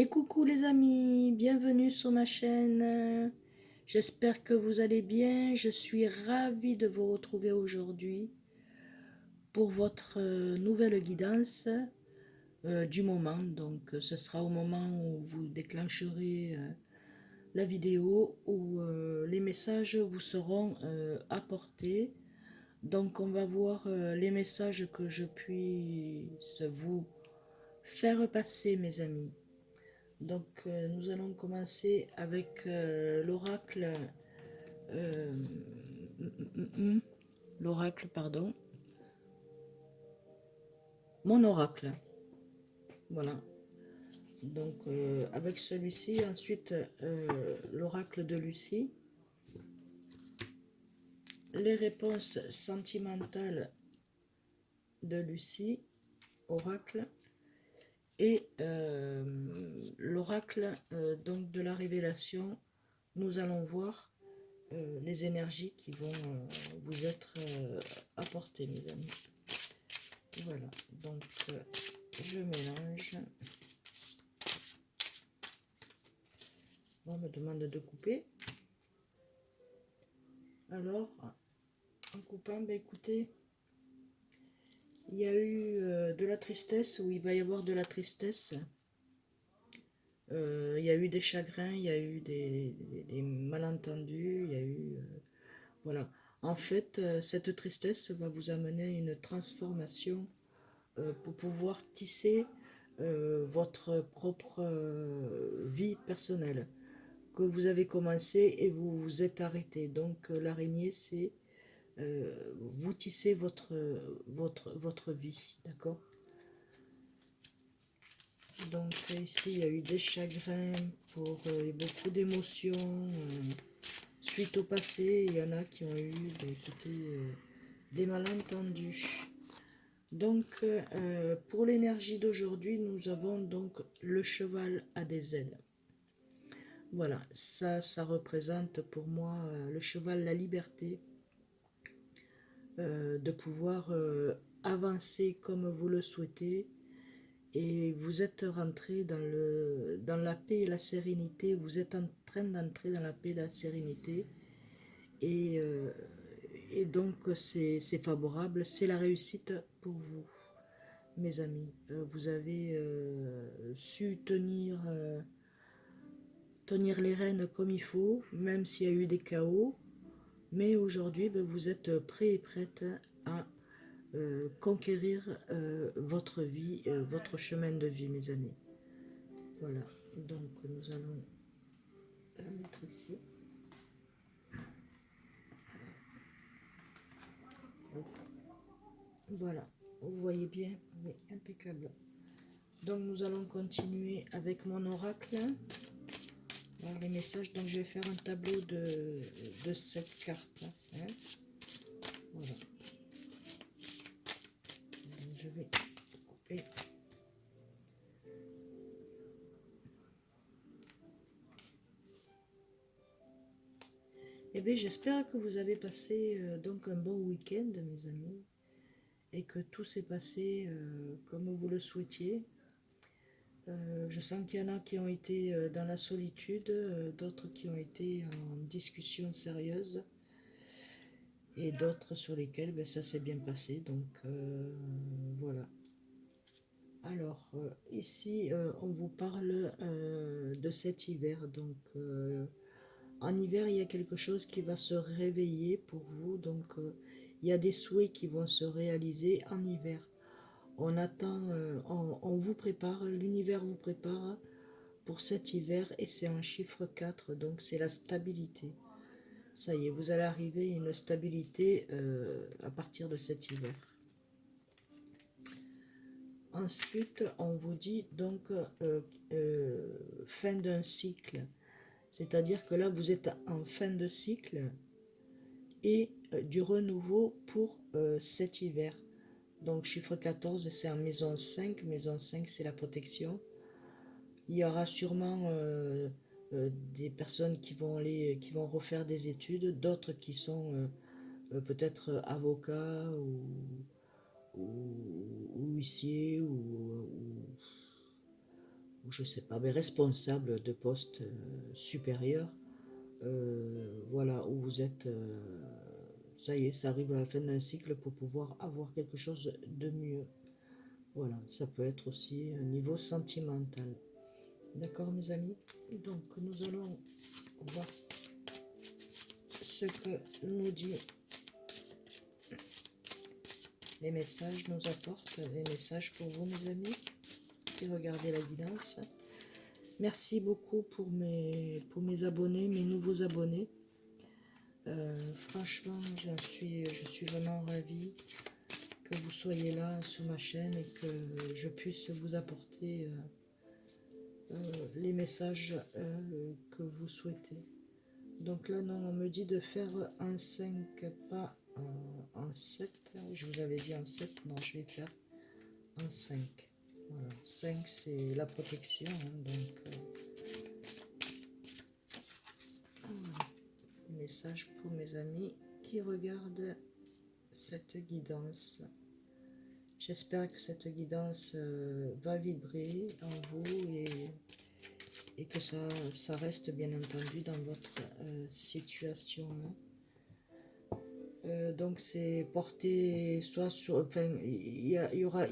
Et coucou les amis, bienvenue sur ma chaîne. J'espère que vous allez bien. Je suis ravie de vous retrouver aujourd'hui pour votre nouvelle guidance du moment. Donc ce sera au moment où vous déclencherez la vidéo où les messages vous seront apportés. Donc on va voir les messages que je puisse vous faire passer mes amis. Donc nous allons commencer avec l'oracle, euh, l'oracle, pardon, mon oracle, voilà. Donc avec celui-ci, ensuite l'oracle de Lucie, les réponses sentimentales de Lucie, oracle, et l'oracle donc de la révélation. Nous allons voir les énergies qui vont vous être apportées, mes amis. Voilà, donc je mélange. On me demande de couper. Alors, en coupant, ben écoutez, il y a eu de la tristesse, ou il va y avoir de la tristesse. Il y a eu des chagrins, il y a eu des malentendus, il y a eu... voilà. En fait, cette tristesse va vous amener à une transformation pour pouvoir tisser votre propre vie personnelle que vous avez commencé et vous vous êtes arrêté. Donc l'araignée, c'est vous tissez votre vie, d'accord? Donc ici, il y a eu des chagrins pour beaucoup d'émotions suite au passé. Il y en a qui ont eu, ben, écoutez, des malentendus. Donc, pour l'énergie d'aujourd'hui, nous avons donc le cheval à des ailes. Voilà, ça représente pour moi le cheval, la liberté, de pouvoir avancer comme vous le souhaitez. Et vous êtes rentré dans la paix et la sérénité, vous êtes en train d'entrer dans la paix et la sérénité. Et, euh, et donc, c'est favorable, c'est la réussite pour vous. Mes amis, vous avez su tenir les rênes comme il faut, même s'il y a eu des chaos. Mais aujourd'hui, ben, vous êtes prêts et prêtes à conquérir votre vie, votre chemin de vie, mes amis. Voilà, donc nous allons la mettre ici. Voilà, vous voyez bien, oui, impeccable. Donc nous allons continuer avec mon oracle. Alors, les messages, donc je vais faire un tableau de cette carte. Hein. Voilà. Donc, je vais couper. Eh bien, j'espère que vous avez passé donc un bon week-end, mes amis, et que tout s'est passé comme vous le souhaitiez. Je sens qu'il y en a qui ont été dans la solitude, d'autres qui ont été en discussion sérieuse, et d'autres sur lesquels ben, ça s'est bien passé. Donc voilà. Alors ici, on vous parle de cet hiver. Donc en hiver, il y a quelque chose qui va se réveiller pour vous. Donc il y a des souhaits qui vont se réaliser en hiver. On attend, on vous prépare, l'univers vous prépare pour cet hiver et c'est un chiffre 4, donc c'est la stabilité. Ça y est, vous allez arriver à une stabilité à partir de cet hiver. Ensuite, on vous dit donc fin d'un cycle. C'est-à-dire que là, vous êtes en fin de cycle et du renouveau pour cet hiver. Donc chiffre 14, c'est en maison 5. Maison 5, c'est la protection. Il y aura sûrement des personnes qui vont refaire des études, d'autres qui sont peut-être avocats ou huissiers ou je sais pas, mais responsable de poste supérieur, voilà, où vous êtes, ça y est, ça arrive à la fin d'un cycle pour pouvoir avoir quelque chose de mieux. Voilà, ça peut être aussi un niveau sentimental. D'accord, mes amis? Donc, nous allons voir ce que nous dit les messages, nous apportent les messages pour vous, mes amis, qui regardez la guidance. Merci beaucoup pour mes abonnés, mes nouveaux abonnés. Franchement, je suis vraiment ravie que vous soyez là sur ma chaîne et que je puisse vous apporter les messages que vous souhaitez. Donc là, non, on me dit de faire un 5, pas en 7. Je vous avais dit en 7, non, je vais faire en 5. Voilà. 5, c'est la protection. Hein, donc, message pour mes amis qui regardent cette guidance. J'espère que cette guidance va vibrer en vous et que ça reste bien entendu dans votre situation. Donc c'est porté soit sur, enfin il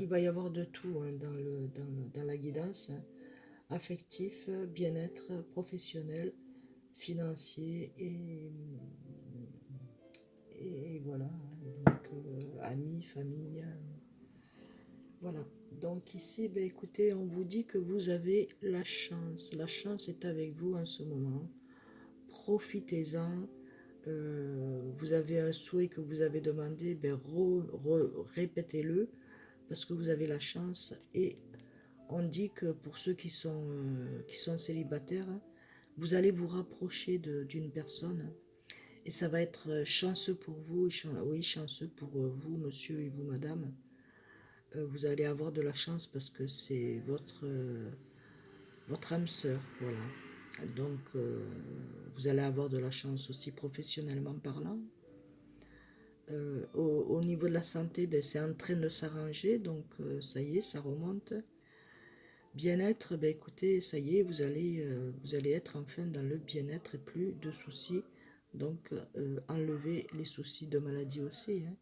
va y avoir de tout hein, dans la guidance, hein. Affectif, bien-être professionnel, financier et voilà, hein. Donc amis, famille, voilà. Donc ici, ben, écoutez, on vous dit que vous avez la chance est avec vous en ce moment, profitez-en. Vous avez un souhait que vous avez demandé, ben répétez-le parce que vous avez la chance. Et on dit que pour ceux qui sont célibataires, vous allez vous rapprocher d'une personne et ça va être chanceux pour vous, oui, chanceux pour vous, monsieur et vous, madame. Vous allez avoir de la chance parce que c'est votre âme sœur, voilà. Donc, vous allez avoir de la chance aussi professionnellement parlant. Au niveau de la santé, ben, c'est en train de s'arranger, donc ça y est, ça remonte. Bien-être, ben, écoutez, ça y est, vous allez être enfin dans le bien-être et plus de soucis. Donc, enlever les soucis de maladie aussi. Hein.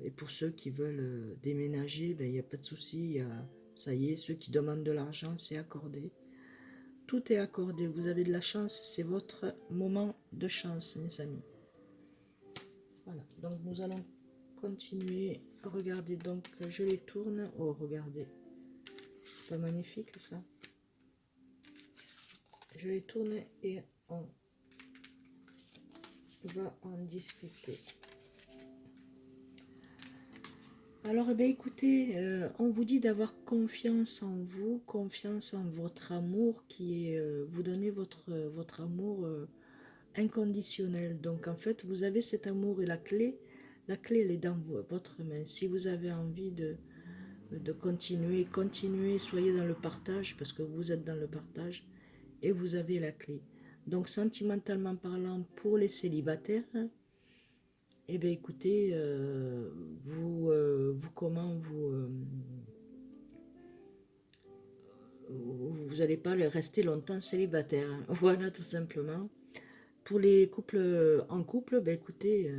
Et pour ceux qui veulent déménager, ben, il n'y a pas de souci. Ça y est, ceux qui demandent de l'argent, c'est accordé. Tout est accordé. Vous avez de la chance. C'est votre moment de chance, mes amis. Voilà. Donc, nous allons continuer. Regardez, donc, je les tourne. Oh, regardez. Pas magnifique, ça. Je les tourne et on va en discuter. Alors, eh bien, écoutez, on vous dit d'avoir confiance en vous, confiance en votre amour qui est, vous donnez votre amour inconditionnel. Donc, en fait, vous avez cet amour et la clé, elle est dans votre main. Si vous avez envie de continuer, continuez, soyez dans le partage parce que vous êtes dans le partage et vous avez la clé. Donc, sentimentalement parlant, pour les célibataires, hein, eh bien, écoutez, vous n'allez pas rester longtemps célibataire. Hein. Voilà, tout simplement. Pour les couples en couple, ben écoutez,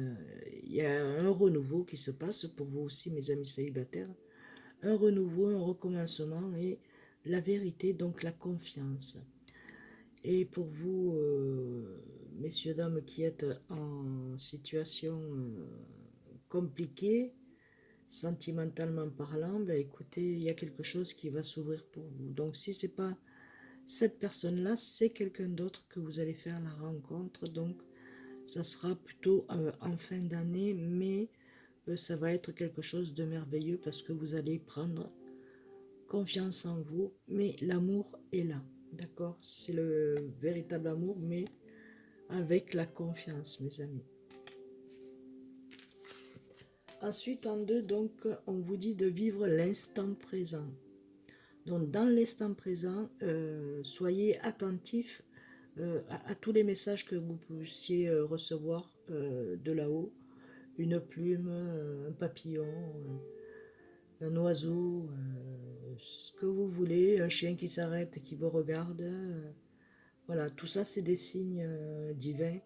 il y a un renouveau qui se passe pour vous aussi, mes amis célibataires. Un renouveau, un recommencement et la vérité, donc la confiance. Et pour vous, messieurs, dames qui êtes en situation compliquée, sentimentalement parlant, ben écoutez, il y a quelque chose qui va s'ouvrir pour vous. Donc si c'est pas cette personne-là, c'est quelqu'un d'autre que vous allez faire la rencontre. Donc ça sera plutôt en fin d'année, mais ça va être quelque chose de merveilleux parce que vous allez prendre confiance en vous, mais l'amour est là, d'accord? C'est le véritable amour, mais avec la confiance, mes amis. Ensuite, en deux, donc, on vous dit de vivre l'instant présent. Donc, dans l'instant présent, soyez attentifs à tous les messages que vous puissiez recevoir de là-haut. Une plume, un papillon, un oiseau, ce que vous voulez, un chien qui s'arrête, qui vous regarde. Voilà, tout ça, c'est des signes divins.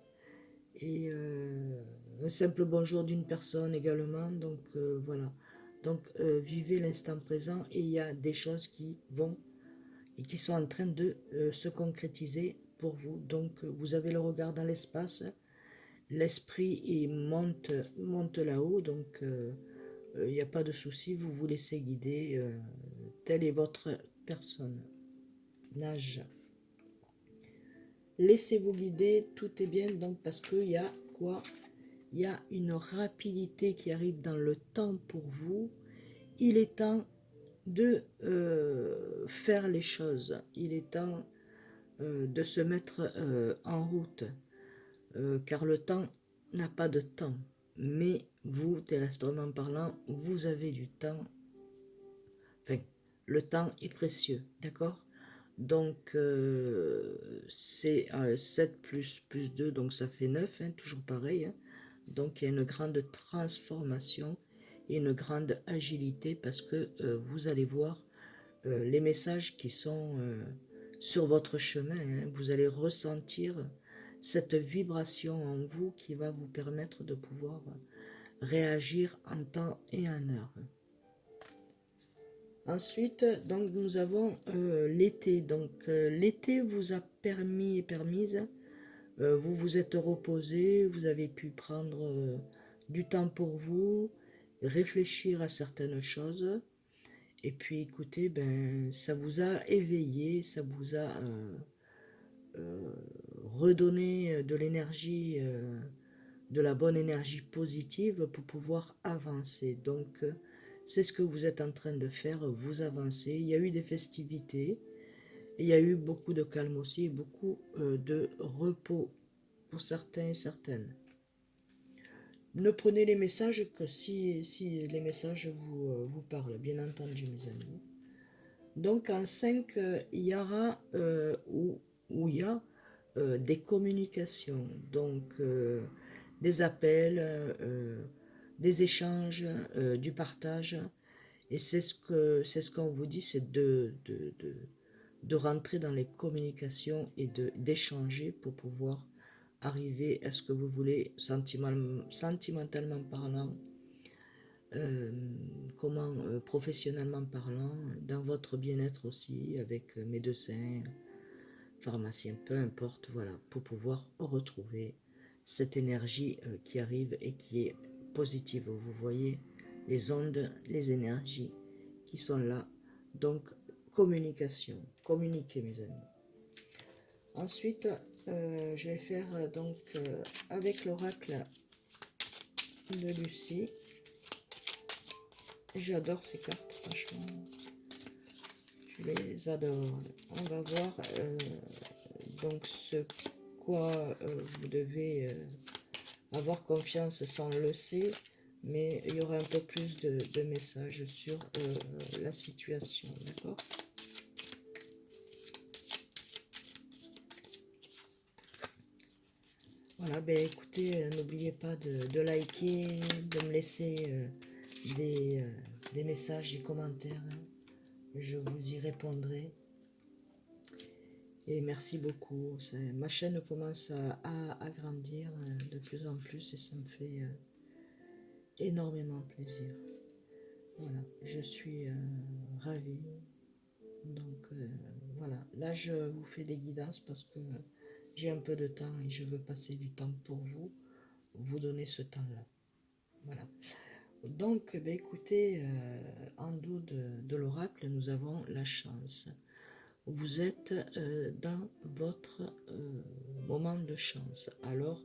Et un simple bonjour d'une personne également. Donc voilà. Donc vivez l'instant présent et il y a des choses qui vont et qui sont en train de se concrétiser pour vous. Donc vous avez le regard dans l'espace, l'esprit monte là-haut, donc il n'y a pas de souci, vous vous laissez guider, telle est votre personne. Nage. Laissez-vous guider, tout est bien, donc parce qu'il y a quoi? Il y a une rapidité qui arrive dans le temps pour vous. Il est temps de faire les choses. Il est temps de se mettre en route. Car le temps n'a pas de temps. Mais vous, terrestrement parlant, vous avez du temps. Enfin, le temps est précieux, d'accord? Donc, c'est 7 plus 2, donc ça fait 9, hein, toujours pareil. Hein. Donc, il y a une grande transformation et une grande agilité parce que vous allez voir les messages qui sont sur votre chemin. Hein. Vous allez ressentir cette vibration en vous qui va vous permettre de pouvoir réagir en temps et en heure. Ensuite, donc nous avons l'été. Donc l'été vous a permis et permise, vous vous êtes reposé, vous avez pu prendre du temps pour vous, réfléchir à certaines choses. Et puis écoutez, ben, ça vous a éveillé, ça vous a redonné de l'énergie, de la bonne énergie positive pour pouvoir avancer. Donc c'est ce que vous êtes en train de faire, vous avancez. Il y a eu des festivités, et il y a eu beaucoup de calme aussi, et beaucoup de repos pour certains et certaines. Ne prenez les messages que si les messages vous parlent, bien entendu, mes amis. Donc en 5, il y aura où il y a des communications, donc des appels, des échanges, du partage. Et c'est ce qu'on vous dit, c'est de rentrer dans les communications et d'échanger pour pouvoir arriver à ce que vous voulez sentimentalement parlant, professionnellement parlant, dans votre bien-être aussi, avec médecins, pharmaciens, peu importe, voilà, pour pouvoir retrouver cette énergie qui arrive et qui est positive. Vous voyez les ondes, les énergies qui sont là. Donc, communication, communiquez mes amis. Ensuite, je vais faire donc avec l'oracle de Lucie. J'adore ces cartes, franchement. Je les adore. On va voir donc ce quoi vous devez avoir confiance sans le sait, mais il y aura un peu plus de messages sur la situation, d'accord? Voilà, ben écoutez, n'oubliez pas de liker, de me laisser des messages, des commentaires. Hein. Je vous y répondrai. Et merci beaucoup. Ma chaîne commence à grandir de plus en plus et ça me fait énormément plaisir. Voilà, je suis ravie. Donc voilà, là je vous fais des guidances parce que j'ai un peu de temps et je veux passer du temps pour vous donner ce temps-là. Voilà. Donc, ben, écoutez, en dos de l'oracle, nous avons la chance. Vous êtes dans votre moment de chance. Alors,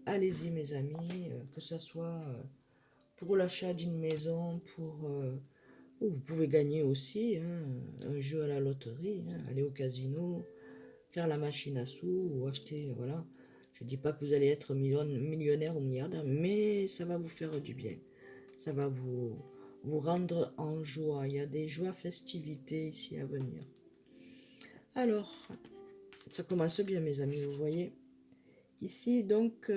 allez-y mes amis, que ce soit pour l'achat d'une maison, ou vous pouvez gagner aussi hein, un jeu à la loterie, hein, aller au casino, faire la machine à sous ou acheter, voilà. Je ne dis pas que vous allez être millionnaire ou milliardaire, mais ça va vous faire du bien. Ça va vous rendre en joie. Il y a des joies festivités ici à venir. Alors, ça commence bien mes amis, vous voyez. Ici, donc,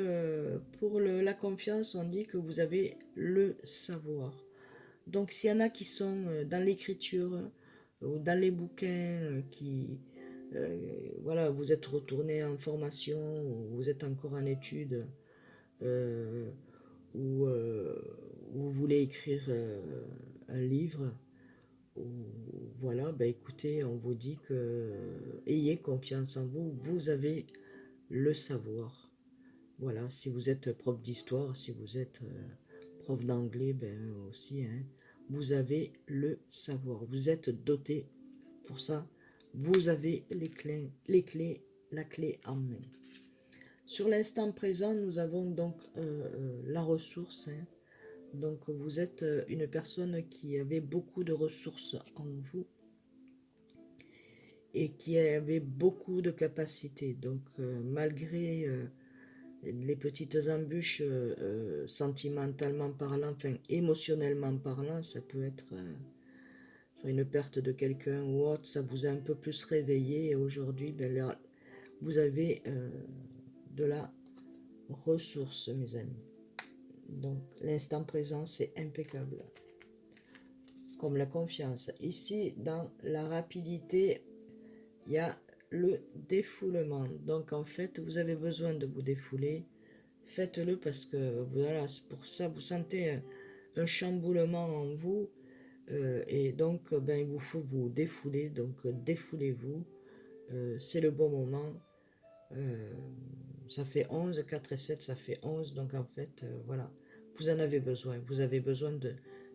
pour la confiance, on dit que vous avez le savoir. Donc, s'il y en a qui sont dans l'écriture, ou dans les bouquins voilà, vous êtes retourné en formation, ou vous êtes encore en études, euh, ou vous voulez écrire un livre, ou voilà, ben écoutez, on vous dit que ayez confiance en vous, vous avez le savoir. Voilà, si vous êtes prof d'histoire, si vous êtes prof d'anglais, ben aussi, hein, vous avez le savoir. Vous êtes doté pour ça. Vous avez la clé en main. Sur l'instant présent, nous avons donc la ressource. Hein. Donc vous êtes une personne qui avait beaucoup de ressources en vous et qui avait beaucoup de capacités. Donc malgré les petites embûches sentimentalement parlant, enfin émotionnellement parlant, ça peut être une perte de quelqu'un ou autre, ça vous a un peu plus réveillé et aujourd'hui, ben, là, vous avez de la ressource, mes amis. Donc l'instant présent, c'est impeccable. Comme la confiance. Ici, dans la rapidité, il y a le défoulement. Donc en fait, vous avez besoin de vous défouler. Faites-le parce que voilà, pour ça, vous sentez un chamboulement en vous. Et donc, ben, il vous faut vous défouler. Donc, défoulez-vous. C'est le bon moment. Ça fait 11, 4 et 7, ça fait 11. Donc, en fait, voilà, vous en avez besoin. Vous avez besoin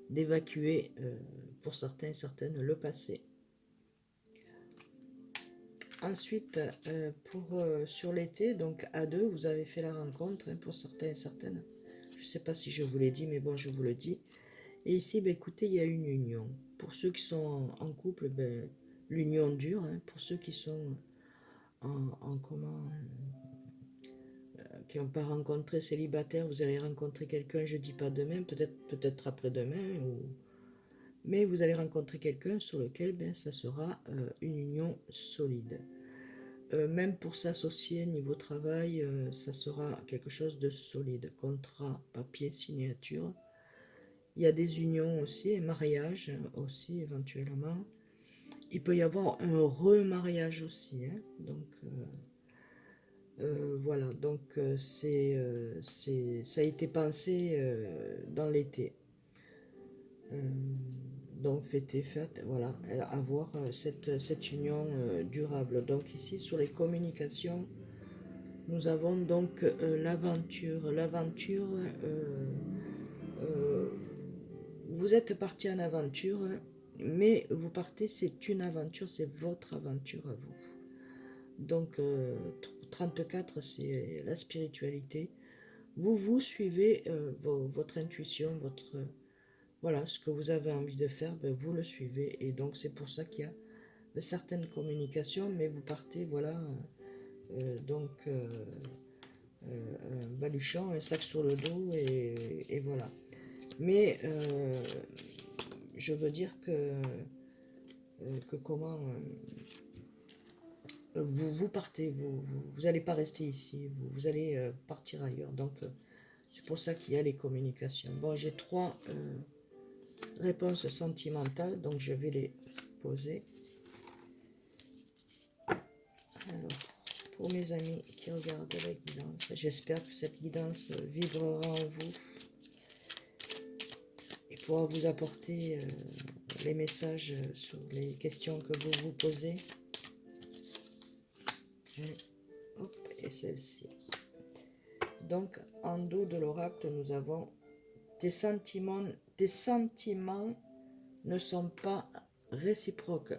d'évacuer, pour certains et certaines, le passé. Ensuite, sur l'été, donc à deux, vous avez fait la rencontre, hein, pour certains et certaines. Je ne sais pas si je vous l'ai dit, mais bon, je vous le dis. Et ici, ben, écoutez, il y a une union. Pour ceux qui sont en couple, ben, l'union dure. Hein. Pour ceux qui sont en comment, qui n'ont pas rencontré célibataire, vous allez rencontrer quelqu'un, je ne dis pas demain, peut-être après-demain, mais vous allez rencontrer quelqu'un sur lequel ben, ça sera une union solide. Même pour s'associer niveau travail, ça sera quelque chose de solide. Contrat, papier, signature. Il y a des unions aussi, et mariage aussi éventuellement. Il peut y avoir un remariage aussi. Hein. Donc voilà, donc ça a été pensé dans l'été. Donc faites, voilà, avoir cette union durable. Donc ici sur les communications, nous avons donc l'aventure. L'aventure, euh, vous êtes parti en aventure, mais vous partez, c'est une aventure, c'est votre aventure à vous. Donc 34, c'est la spiritualité. Vous suivez votre intuition, voilà, ce que vous avez envie de faire, ben, vous le suivez. Et donc c'est pour ça qu'il y a certaines communications, mais vous partez, voilà, donc un baluchon, un sac sur le dos, et voilà. Mais je veux dire que comment vous partez, vous n'allez pas rester ici, vous allez partir ailleurs. Donc c'est pour ça qu'il y a les communications. Bon, j'ai 3 réponses sentimentales, donc je vais les poser. Alors, pour mes amis qui regardent la guidance, j'espère que cette guidance vibrera en vous et pourra vous apporter les messages sur les questions que vous vous posez. Hop, et celle-ci. Donc, en dos de l'oracle, nous avons tes sentiments ne sont pas réciproques.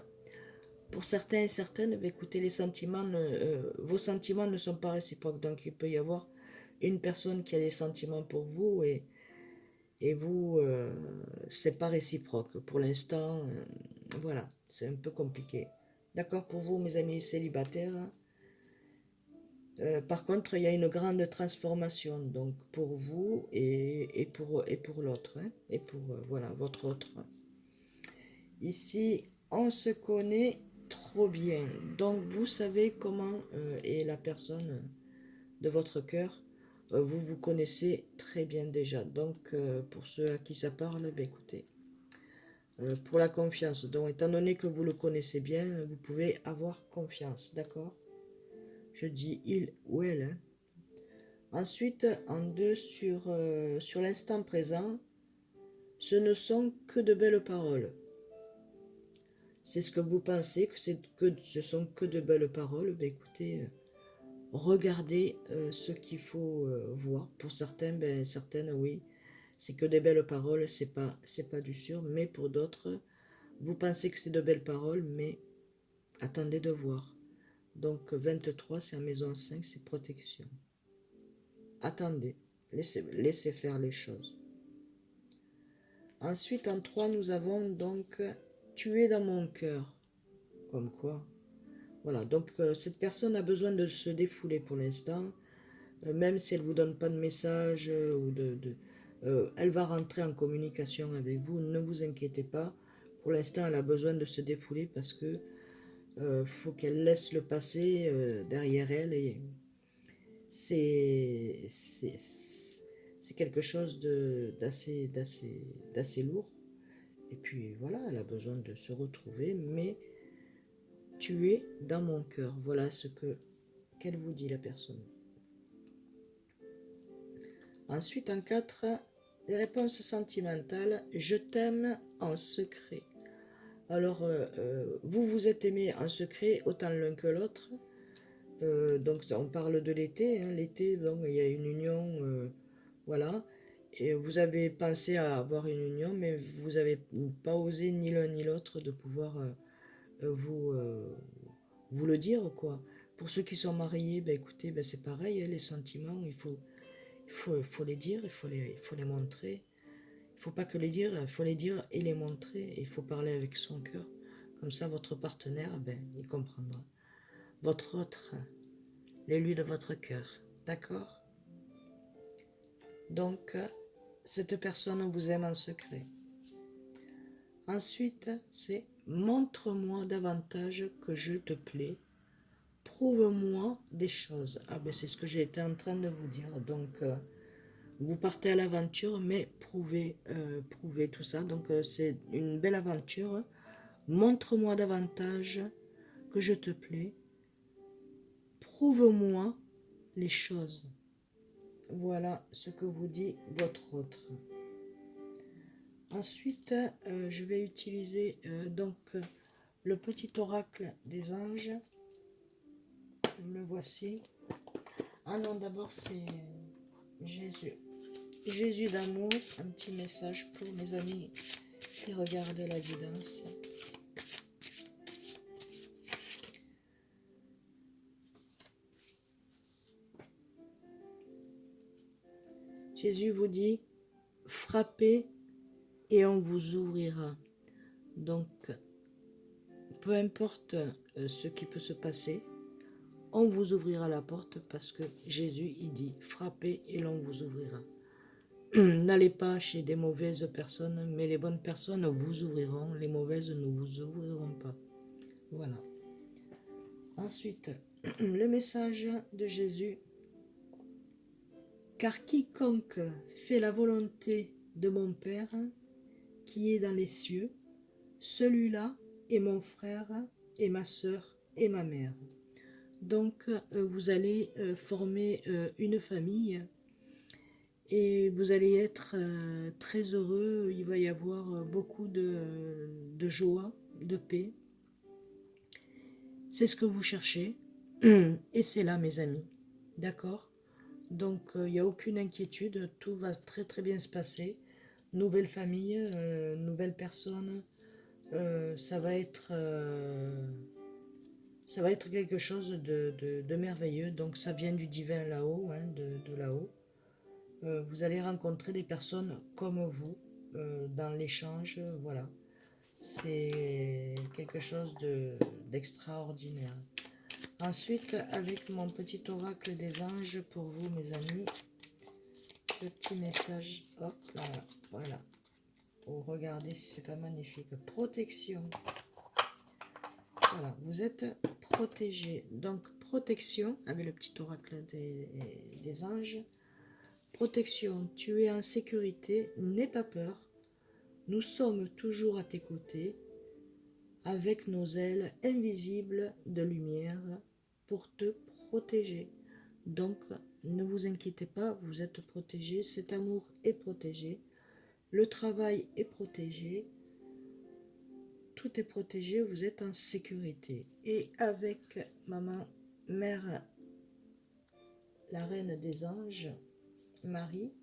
Pour certains et certaines, écoutez, vos sentiments ne sont pas réciproques. Donc, il peut y avoir une personne qui a des sentiments pour vous et vous, c'est pas réciproque. Pour l'instant, voilà, c'est un peu compliqué. D'accord pour vous, mes amis célibataires. Par contre, il y a une grande transformation, donc pour vous et pour l'autre, hein, et pour voilà, votre autre. Ici, on se connaît trop bien, donc vous savez comment est la personne de votre cœur. Vous vous connaissez très bien déjà, donc pour ceux à qui ça parle, ben écoutez, pour la confiance. Donc, étant donné que vous le connaissez bien, vous pouvez avoir confiance, d'accord? Je dis il ou elle. Hein. Ensuite, en 2, sur l'instant présent, ce ne sont que de belles paroles. C'est ce que vous pensez, que ce sont que de belles paroles. Ben écoutez, regardez ce qu'il faut voir. Pour certains, ben, certaines, oui, c'est que des belles paroles, c'est pas du sûr. Mais pour d'autres, vous pensez que c'est de belles paroles, mais attendez de voir. Donc 23, c'est en maison 5, c'est protection. Attendez, laissez faire les choses. Ensuite, en 3, nous avons donc tu es dans mon cœur. Comme quoi. Voilà, donc cette personne a besoin de se défouler pour l'instant. Même si elle ne vous donne pas de message elle va rentrer en communication avec vous, ne vous inquiétez pas. Pour l'instant, elle a besoin de se défouler parce que faut qu'elle laisse le passé derrière elle et c'est quelque chose d'assez lourd. Et puis voilà, elle a besoin de se retrouver, mais tu es dans mon cœur. Voilà ce qu'elle vous dit, la personne. Ensuite, en 4, les réponses sentimentales. Je t'aime en secret. Alors, vous vous êtes aimés en secret, autant l'un que l'autre. Donc, on parle de l'été. Hein. L'été, donc, il y a une union, voilà. Et vous avez pensé à avoir une union, mais vous n'avez pas osé ni l'un ni l'autre de pouvoir vous le dire, quoi. Pour ceux qui sont mariés, ben, écoutez, ben, c'est pareil, hein, les sentiments, faut les dire, il faut les montrer. Il ne faut pas que les dire, il faut les dire et les montrer. Il faut parler avec son cœur. Comme ça, votre partenaire, ben, il comprendra. Votre autre, l'élu de votre cœur. D'accord? Donc, cette personne vous aime en secret. Ensuite, c'est montre-moi davantage que je te plais. Prouve-moi des choses. Ah ben c'est ce que j'ai été en train de vous dire. Donc, vous partez à l'aventure, mais prouvez tout ça. Donc, c'est une belle aventure. Montre-moi davantage que je te plais. Prouve-moi les choses. Voilà ce que vous dit votre autre. Ensuite, je vais utiliser le petit oracle des anges. Le voici. Ah non, d'abord c'est Jésus. Jésus d'amour, un petit message pour mes amis qui regardent la guidance. Jésus vous dit, frappez et on vous ouvrira. Donc, peu importe ce qui peut se passer, on vous ouvrira la porte parce que Jésus, il dit, frappez et l'on vous ouvrira. N'allez pas chez des mauvaises personnes, mais les bonnes personnes vous ouvriront, les mauvaises ne vous ouvriront pas. Voilà. Ensuite, le message de Jésus. Car quiconque fait la volonté de mon Père, qui est dans les cieux, celui-là est mon frère et ma sœur et ma mère. Donc, vous allez former une famille et vous allez être très heureux. Il va y avoir beaucoup de joie, de paix. C'est ce que vous cherchez et c'est là, mes amis. D'accord? Donc, il n'y a aucune inquiétude. Tout va très très bien se passer. Nouvelle famille, nouvelle personne. Ça va être quelque chose de merveilleux. Donc, ça vient du divin là-haut, hein, de là-haut. Vous allez rencontrer des personnes comme vous dans l'échange. Voilà. C'est quelque chose d'extraordinaire. Ensuite, avec mon petit oracle des anges pour vous, mes amis, le petit message, hop là, voilà. Oh, regardez si c'est pas magnifique. Protection. Voilà, vous êtes protégé. Donc, protection, avec le petit oracle des anges. Protection, tu es en sécurité, n'aie pas peur. Nous sommes toujours à tes côtés, avec nos ailes invisibles de lumière pour te protéger. Donc, ne vous inquiétez pas, vous êtes protégés, cet amour est protégé, le travail est protégé, tout est protégé, vous êtes en sécurité. Et avec maman, mère, la reine des anges, Marie,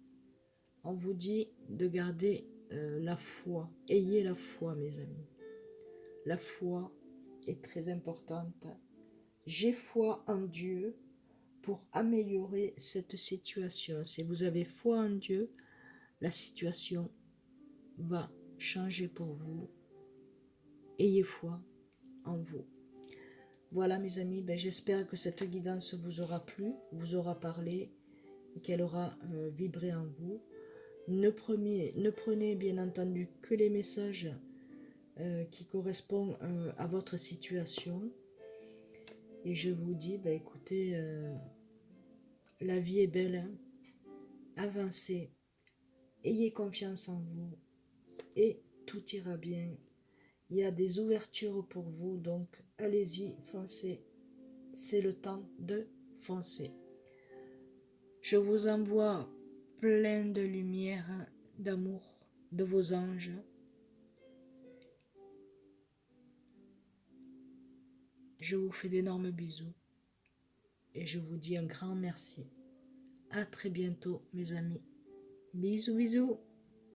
on vous dit de garder la foi. Ayez la foi, mes amis. La foi est très importante. J'ai foi en Dieu pour améliorer cette situation. Si vous avez foi en Dieu, la situation va changer pour vous. Ayez foi en vous. Voilà mes amis, j'espère que cette guidance vous aura plu, vous aura parlé et qu'elle aura vibré en vous. Ne prenez bien entendu que les messages qui correspondent à votre situation. Et je vous dis, écoutez, la vie est belle, hein. Avancez, ayez confiance en vous et tout ira bien. Il y a des ouvertures pour vous, donc allez-y, foncez. C'est le temps de foncer. Je vous envoie plein de lumière, d'amour, de vos anges. Je vous fais d'énormes bisous et je vous dis un grand merci. À très bientôt mes amis. Bisous bisous.